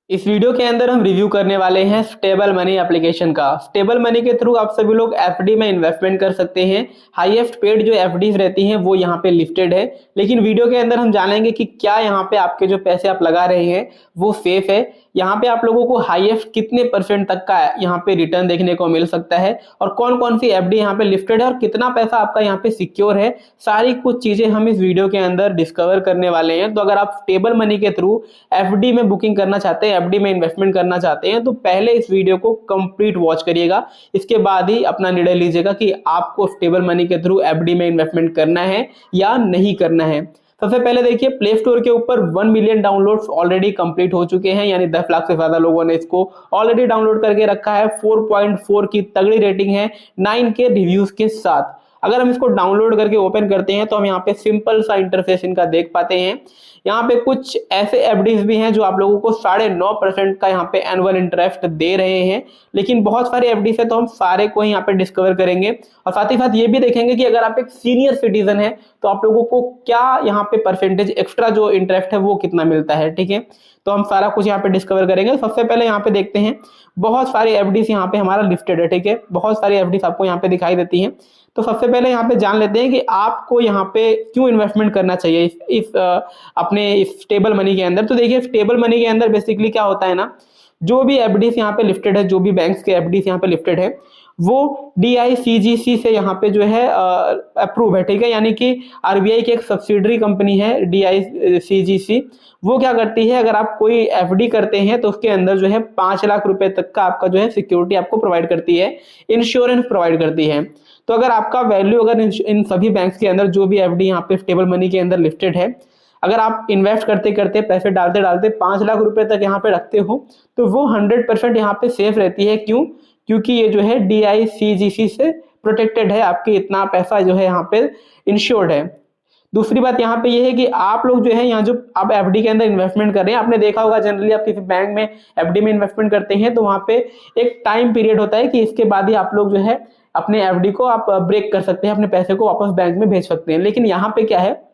इस वीडियो के अंदर हम रिव्यू करने वाले हैं स्टेबल मनी एप्लीकेशन का। स्टेबल मनी के थ्रू आप सभी लोग एफडी में इन्वेस्टमेंट कर सकते हैं। हाईएस्ट पेड जो एफडीज रहती हैं वो यहाँ पे लिस्टेड है, लेकिन वीडियो के अंदर हम जानेंगे कि क्या यहाँ पे आपके जो पैसे आप लगा रहे हैं वो सेफ है। यहाँ पे आप लोगों को हाईएस्ट कितने % तक का यहाँ पे रिटर्न देखने को मिल सकता है और कौन कौन सी एफडी यहाँ पे लिस्टेड है और कितना पैसा आपका यहाँ पे सिक्योर है, सारी कुछ चीजें हम इस वीडियो के अंदर डिस्कवर करने वाले हैं। तो अगर आप स्टेबल मनी के थ्रू एफडी में बुकिंग करना चाहते हैं, एफडी में इन्वेस्टमेंट करना चाहते हैं, तो पहले इस वीडियो को कंप्लीट वॉच करिएगा। इसके बाद ही अपना निर्णय लीजिएगा कि आपको स्टेबल मनी के थ्रू एफडी में इन्वेस्टमेंट करना है या नहीं करना है। सबसे पहले देखिए, प्ले स्टोर के ऊपर 1 मिलियन डाउनलोड्स ऑलरेडी कंप्लीट हो चुके हैं, यानी 10 लाख से ज्यादा लोगों ने इसको ऑलरेडी डाउनलोड करके रखा है। 4.4 की तगड़ी रेटिंग है 9K रिव्यूज के साथ। अगर हम इसको डाउनलोड करके ओपन करते हैं तो हम यहाँ पे सिंपल सा इंटरफेस इनका देख पाते हैं। यहाँ पे कुछ ऐसे एफडीज भी हैं जो आप लोगों को 9.5% का यहाँ पे एनुअल इंटरेस्ट दे रहे हैं, लेकिन बहुत सारे एफडीज है तो हम सारे को यहाँ पे डिस्कवर करेंगे और साथ ही साथ ये भी देखेंगे कि अगर आप एक सीनियर सिटीजन है तो आप लोगों को क्या यहाँ पे परसेंटेज एक्स्ट्रा जो इंटरेस्ट है वो कितना मिलता है। ठीक है, तो हम सारा कुछ यहाँ पे डिस्कवर करेंगे। सबसे पहले यहाँ पे देखते हैं, बहुत सारी एफडीज यहाँ पे हमारा लिस्टेड है। ठीक है, बहुत सारी एफडीज आपको यहाँ पे दिखाई देती हैं। तो सबसे पहले यहाँ पे जान लेते हैं कि आपको यहाँ पे क्यों इन्वेस्टमेंट करना चाहिए इस अपने इस स्टेबल मनी के अंदर। तो देखिए, स्टेबल मनी के अंदर बेसिकली क्या होता है ना, जो भी एफडीज यहाँ पे लिस्टेड है, जो भी बैंक्स के एफडीज यहाँ पे लिस्टेड है, वो DICGC से यहाँ पे जो है अप्रूव है। ठीक है, यानी कि आरबीआई की एक सब्सिडरी कंपनी है DICGC। वो क्या करती है, अगर आप कोई एफडी करते हैं तो उसके अंदर जो है 5 लाख रुपए तक का आपका जो है सिक्योरिटी आपको प्रोवाइड करती है, इंश्योरेंस प्रोवाइड करती है। तो अगर आपका वैल्यू अगर इन सभी बैंक्स के अंदर जो भी एफडी यहाँ पे स्टेबल मनी के अंदर लिस्टेड है, अगर आप इन्वेस्ट करते करते पैसे डालते डालते 5 लाख रुपए तक यहाँ पे रखते हो तो वो 100% यहाँ पे सेफ रहती है। क्यों? क्योंकि ये जो है DICGC से प्रोटेक्टेड है, आपकी इतना पैसा जो है यहाँ पे इंश्योर्ड है। दूसरी बात यहाँ पे ये है कि आप लोग जो है यहाँ जो आप एफडी के अंदर इन्वेस्टमेंट कर रहे हैं, आपने देखा होगा जनरली आप किसी बैंक में एफडी में इन्वेस्टमेंट करते हैं तो वहाँ पे एक टाइम पीरियड होता है कि इसके बाद ही आप लोग जो है अपने एफडी को आप ब्रेक कर सकते हैं, अपने पैसे को वापस बैंक में भेज सकते हैं। लेकिन यहाँ पे क्या है,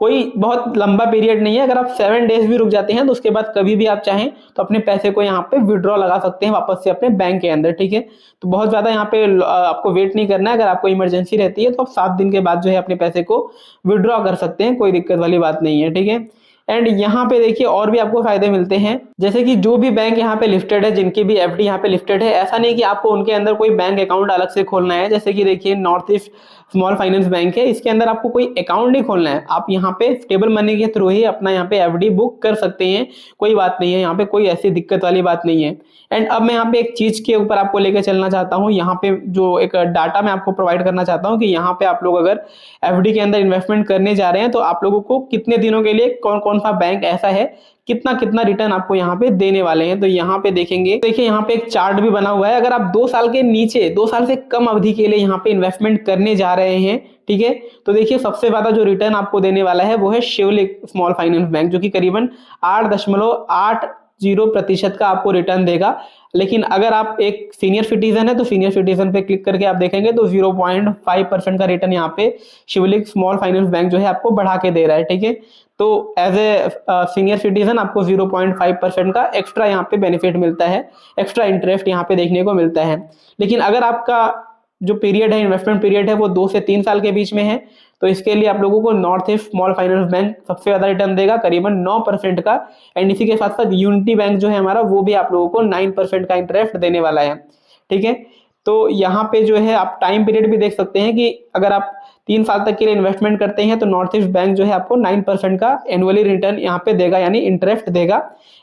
कोई बहुत लंबा पीरियड नहीं है। अगर आप 7 डेज भी रुक जाते हैं तो उसके बाद कभी भी आप चाहें तो अपने पैसे को यहाँ पे विड्रॉ लगा सकते हैं वापस से अपने बैंक के अंदर। ठीक है, तो बहुत ज्यादा यहाँ पे आपको वेट नहीं करना है। अगर आपको इमरजेंसी रहती है तो आप 7 दिन के बाद जो है अपने पैसे को विड्रॉ कर सकते हैं, कोई दिक्कत वाली बात नहीं है। ठीक है, एंड यहाँ पे देखिए और भी आपको फायदे मिलते हैं, जैसे कि जो भी बैंक यहाँ पे लिस्टेड है, जिनकी भी एफडी यहाँ पे लिस्टेड है, ऐसा नहीं कि आपको उनके अंदर कोई बैंक अकाउंट अलग से खोलना है। जैसे कि देखिए, north east small finance bank है, इसके अंदर आपको कोई अकाउंट नहीं खोलना है। आप यहाँ पे स्टेबल मनी के थ्रू ही अपना यहाँ पे एफडी बुक कर सकते हैं, कोई बात नहीं है, यहाँ पे कोई ऐसी दिक्कत वाली बात नहीं है। एंड अब मैं यहाँ पे एक चीज के ऊपर आपको लेकर चलना चाहता हूँ। यहाँ पे जो एक डाटा मैं आपको प्रोवाइड करना चाहता हूँ कि यहाँ पे आप लोग अगर एफडी के अंदर इन्वेस्टमेंट करने जा रहे हैं तो आप लोगों को कितने दिनों के लिए कौन कौन सा बैंक ऐसा है, कितना कितना रिटर्न आपको यहाँ पे देने वाले हैं। तो यहाँ पे देखेंगे, देखिए यहाँ पे एक चार्ट भी बना हुआ है। अगर आप 2 साल के नीचे, 2 साल से कम अवधि के लिए यहाँ पे इन्वेस्टमेंट करने जा रहे हैं, ठीक है, तो देखिए सबसे ज्यादा जो रिटर्न आपको देने वाला है वो है शिवलिक स्मॉल फाइनेंस बैंक, जो कि करीबन 8.80% का आपको रिटर्न देगा। लेकिन अगर आप एक सीनियर सिटीजन है तो सीनियर सिटीजन पे क्लिक करके आप देखेंगे तो 0.5% का रिटर्न यहाँ पे शिवलिक स्मॉल फाइनेंस बैंक जो है आपको बढ़ा के दे रहा है। ठीक है, तो एज ए सीनियर सिटीजन आपको 0.5% का एक्स्ट्रा यहाँ पे बेनिफिट मिलता है, एक्स्ट्रा इंटरेस्ट यहाँ पे देखने को मिलता है। लेकिन अगर आपका जो पीरियड है, इन्वेस्टमेंट पीरियड है, वो 2 से 3 साल के बीच में है तो इसके लिए आप लोगों को north east small finance bank सबसे ज्यादा रिटर्न देगा, करीबन 9% का। एंड इसी के साथ साथ यूनिटी बैंक जो है हमारा, वो भी आप लोगों को 9% का इंटरेस्ट देने वाला है। ठीक है, तो यहाँ पे जो है आप टाइम पीरियड भी देख सकते हैं कि अगर आप 3 साल तक के लिए इन्वेस्टमेंट करते हैं तो नॉर्थ ईस्ट बैंक जो है आपको 9% का एनुअली रिटर्न यहाँ पे देगा, यानी इंटरेस्ट देगा।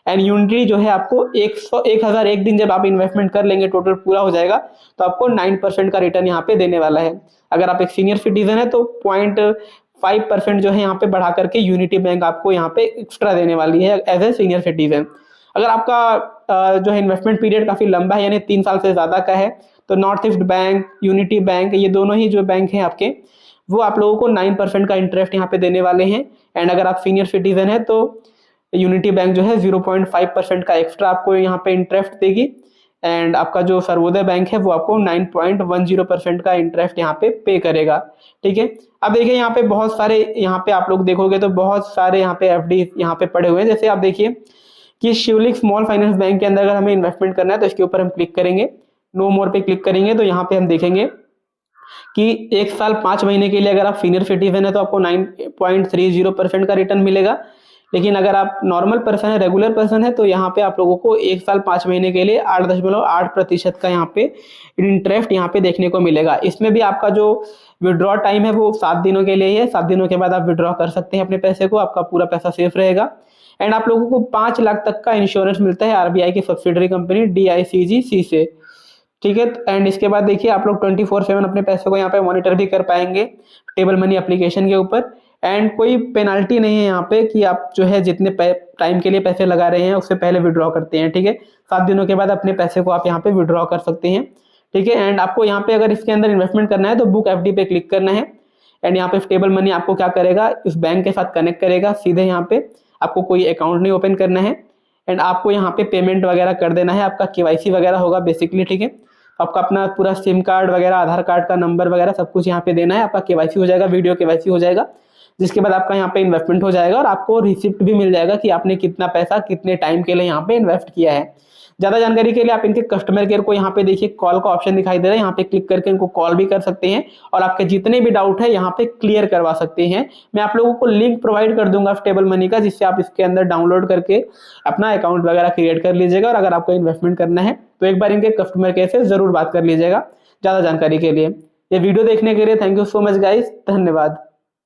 एंड यूनिटी जो है आपको 1001 दिन जब आप इन्वेस्टमेंट कर लेंगे, टोटल पूरा हो जाएगा, तो आपको 9% का रिटर्न यहाँ पे देने वाला है। अगर आप एक सीनियर सिटीजन है तो 0.5% जो है यहाँ पे बढ़ा करके यूनिटी बैंक आपको यहाँ पे एक्स्ट्रा देने वाली है एज ए सीनियर सिटीजन। अगर आपका जो है इन्वेस्टमेंट पीरियड काफी लंबा है, यानी 3 साल से ज्यादा का है, तो north east bank, unity bank, ये दोनों ही जो बैंक हैं आपके, वो आप लोगों को 9% का इंटरेस्ट यहाँ पे देने वाले हैं। एंड अगर आप सीनियर सिटीजन है तो यूनिटी बैंक जो है 0.5% का एक्स्ट्रा आपको यहाँ पे इंटरेस्ट देगी। एंड आपका जो सर्वोदय बैंक है वो आपको 9.10% का इंटरेस्ट यहाँ पे करेगा। ठीक है, अब देखिए यहाँ पे बहुत सारे, यहाँ पे आप लोग देखोगे तो बहुत सारे यहाँ पे एफडी यहाँ पे पड़े हुए हैं। जैसे आप देखिए कि शिवलिक स्मॉल फाइनेंस बैंक के अंदर अगर हमें इन्वेस्टमेंट करना है तो इसके ऊपर हम क्लिक करेंगे, नो मोर पे क्लिक करेंगे तो यहाँ पे हम देखेंगे कि 1 साल 5 महीने के लिए अगर आप सीनियर सिटीजन है तो आपको 9.30% का रिटर्न मिलेगा। लेकिन अगर आप नॉर्मल पर्सन है, रेगुलर पर्सन है, तो यहाँ पे आप लोगों को 1 साल 5 महीने के लिए 8.8% का यहाँ पे इंटरेस्ट यहाँ पे देखने को मिलेगा। इसमें भी आपका जो विड्रॉ टाइम है वो 7 दिनों के लिए ही है। 7 दिनों के बाद आप विड्रॉ कर सकते हैं अपने पैसे को, आपका पूरा पैसा सेफ रहेगा। एंड आप लोगों को 5 लाख तक का इंश्योरेंस मिलता है आरबीआई की सब्सिडरी कंपनी DICGC से, ठीक है। एंड इसके बाद देखिए आप लोग 24/7 अपने पैसे को यहाँ पे मॉनिटर भी कर पाएंगे टेबल मनी एप्लीकेशन के ऊपर। एंड कोई पेनाल्टी नहीं है यहाँ पे कि आप जो है जितने टाइम के लिए पैसे लगा रहे हैं उससे पहले विड्रॉ करते हैं, ठीक है। 7 दिनों के बाद अपने पैसे को आप यहाँ पे विड्रॉ कर सकते हैं, ठीक है। एंड आपको यहाँ पे अगर इसके अंदर इन्वेस्टमेंट करना है तो बुक FD पे क्लिक करना है। एंड यहाँ पे टेबल मनी आपको क्या करेगा, इस बैंक के साथ कनेक्ट करेगा सीधे। यहाँ पे आपको कोई अकाउंट नहीं ओपन करना है। एंड आपको यहाँ पे पेमेंट वगैरह कर देना है, आपका KYC वगैरह होगा बेसिकली, ठीक है। आपका अपना पूरा सिम कार्ड वगैरह, आधार कार्ड का नंबर वगैरह सब कुछ यहाँ पे देना है। आपका KYC हो जाएगा, वीडियो KYC हो जाएगा, जिसके बाद आपका यहाँ पे इन्वेस्टमेंट हो जाएगा और आपको रिसिप्ट भी मिल जाएगा कि आपने कितना पैसा कितने टाइम के लिए यहाँ पे इन्वेस्ट किया है। ज़्यादा जानकारी के लिए आप इनके कस्टमर केयर को यहाँ पे देखिए कॉल का ऑप्शन दिखाई दे रहा है, यहाँ पे क्लिक करके इनको कॉल भी कर सकते हैं और आपके जितने भी डाउट है यहाँ पे क्लियर करवा सकते हैं। मैं आप लोगों को लिंक प्रोवाइड कर दूंगा टेबल मनी का, जिससे आप इसके अंदर डाउनलोड करके अपना अकाउंट वगैरह क्रिएट कर लीजिएगा। और अगर आपको इन्वेस्टमेंट करना है तो एक बार इनके कस्टमर केयर से जरूर बात कर लीजिएगा ज़्यादा जानकारी के लिए। ये वीडियो देखने के लिए thank you so much guys, धन्यवाद।